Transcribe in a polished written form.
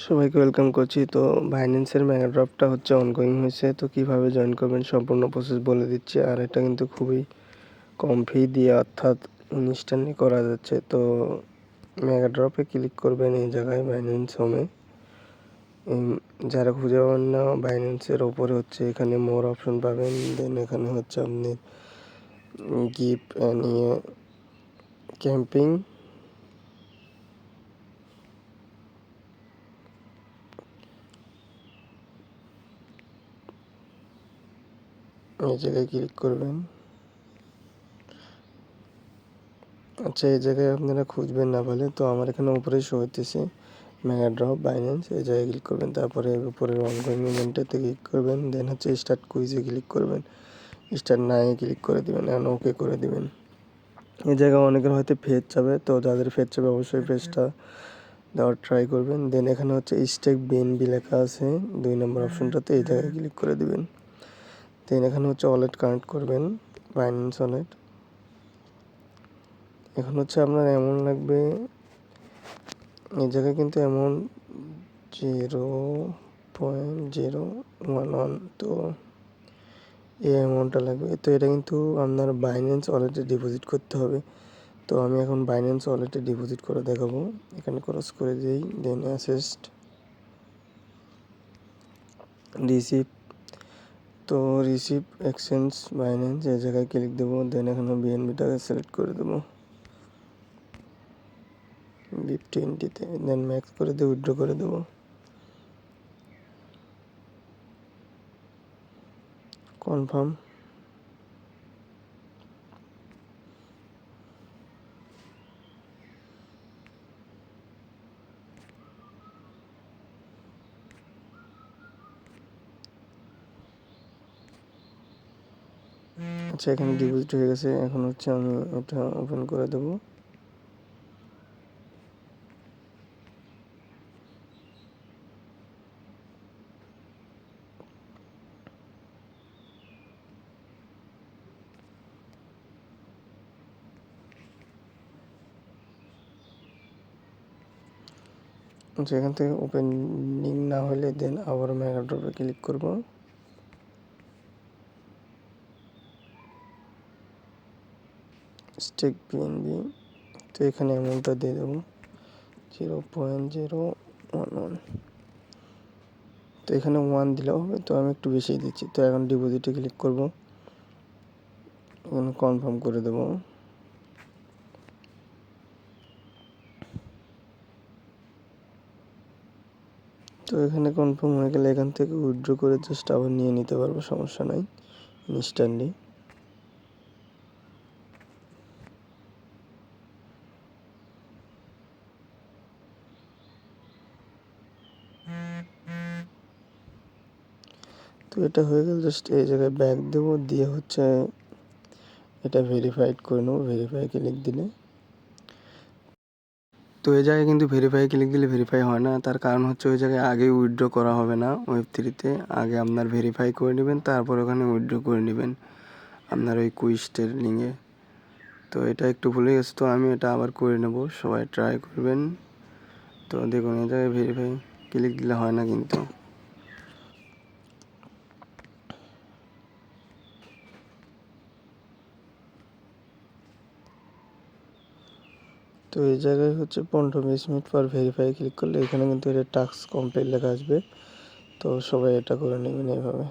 সবাইকে ওয়েলকাম করছি। তো বাইন্যান্সের মেগা ড্রপটা হচ্ছে অনগোয়িং হয়েছে। তো কিভাবে জয়েন করবেন সম্পূর্ণ প্রসেস বলে দিচ্ছি। আর এটা কিন্তু খুবই কম ফি দিয়ে অর্থাৎ ইনস্ট্যান্টলি করা যাচ্ছে। তো মেগা ড্রপে ক্লিক করবেন এই জায়গায় বাইন্যান্স হোমে। যারা খুঁজে পাবেন না বাইন্যান্সের ওপরে হচ্ছে এখানে মোর অপশন পাবেন। দেন এখানে হচ্ছে আপনি গিফট নিয়ে ক্যাম্পিং এই জায়গায় ক্লিক করবেন। আচ্ছা, এই জায়গায় আপনারা খুঁজবেন না বলে তো আমার এখানে উপরে শো হইতেছে মেগা ড্রপ বাইন্যান্স। এই জায়গায় ক্লিক করবেন, তারপরে উপরের অনগোয়িং ইভেন্টেতে ক্লিক করবেন, দেন হচ্ছে স্টার্ট কুইজে ক্লিক করবেন, স্টার্ট নায়ে ক্লিক করে দেবেন, এখন ওকে করে দেবেন। এই জায়গায় অনেকের হয়তো ফেজ যাবে, তো যাদের ফেজ যাবে অবশ্যই ফেজটা দেওয়ার ট্রাই করবেন। দেন এখানে হচ্ছে স্টেক বিএনবি লেখা আছে 2 নম্বর অপশনটাতে, এই জায়গায় ক্লিক করে দেবেন। দেন এখানে হচ্ছে ওয়ালেট কানেক্ট করবেন, বাইন্যান্স ওয়ালেট। এখন হচ্ছে আপনার অ্যামাউন্ট লাগবে, এই জায়গায় কিন্তু অ্যামাউন্ট 0.011। তো এই অ্যামাউন্টটা লাগবে। তো এটা কিন্তু আপনার বাইন্যান্স ওয়ালেটে ডিপোজিট করতে হবে। তো আমি এখন বাইন্যান্স ওয়ালেটে ডিপোজিট করে দেখাবো। এখানে ক্রস করে দিই, দেন অ্যাসেস্ট রিসিভ। তো রিসিভ এক্সচেঞ্জ বাইন্যান্স এই জায়গায় ক্লিক দেবো। দেন এখানে বিএনবিটাকে সিলেক্ট করে দেবো BIP20-তে। দেন ম্যাক্স করে দিয়ে উইথড্র করে দেবো। কনফার্ম। আচ্ছা, এখানে ডিপোজিট হয়ে গেছে। এখন হচ্ছে আমি এটা ওপেন করে দেবো। আচ্ছা, এখান থেকে ওপেনিং না হলে দেন আবার মেগা ড্রপে ক্লিক করব। স্টেক বিএনবি, তো এখানে অ্যামাউন্টটা দিয়ে দেবো 0.011। তো এখানে 1 দিলেও হবে, তো আমি একটু বেশি দিচ্ছি। তো এখন ডিপোজিটে ক্লিক করব, এখানে কনফার্ম করে দেবো। তো এখানে কনফার্ম হয়ে গেলে এখান থেকে উইথড্র করে জাস্ট আবার নিয়ে নিতে পারবো, সমস্যা নাই, ইনস্ট্যান্টলি। তো এটা হয়ে গেল, জাস্ট এই জায়গায় ব্যাক দেবো, দিয়ে হচ্ছে এটা ভেরিফাইড করে নেবো। ভেরিফাই ক্লিক দিলে, তো এই জায়গায় কিন্তু ভেরিফাই ক্লিক দিলে ভেরিফাই হয় না। তার কারণ হচ্ছে ওই জায়গায় আগে উইথড্র করা হবে না Web3-তে। আগে আপনার ভেরিফাই করে নেবেন, তারপর ওখানে উইথড্র করে নেবেন আপনার ওই কুইস্টের লিঙ্কে। তো এটা একটু ভুলে গেছে, তো আমি এটা আবার করে নেব, সবাই ট্রাই করবেন। তো দেখুন এই জায়গায় ভেরিফাই ক্লিক দিলে হয় না কিন্তু। তো এই জায়গায় হচ্ছে 15-20 মিনিট পর ভেরিফাই ক্লিক করলে এখানে কিন্তু এটা টাস্ক কমপ্লিট লেখা আসবে। তো সবাই এটা করে নেবেন এইভাবে।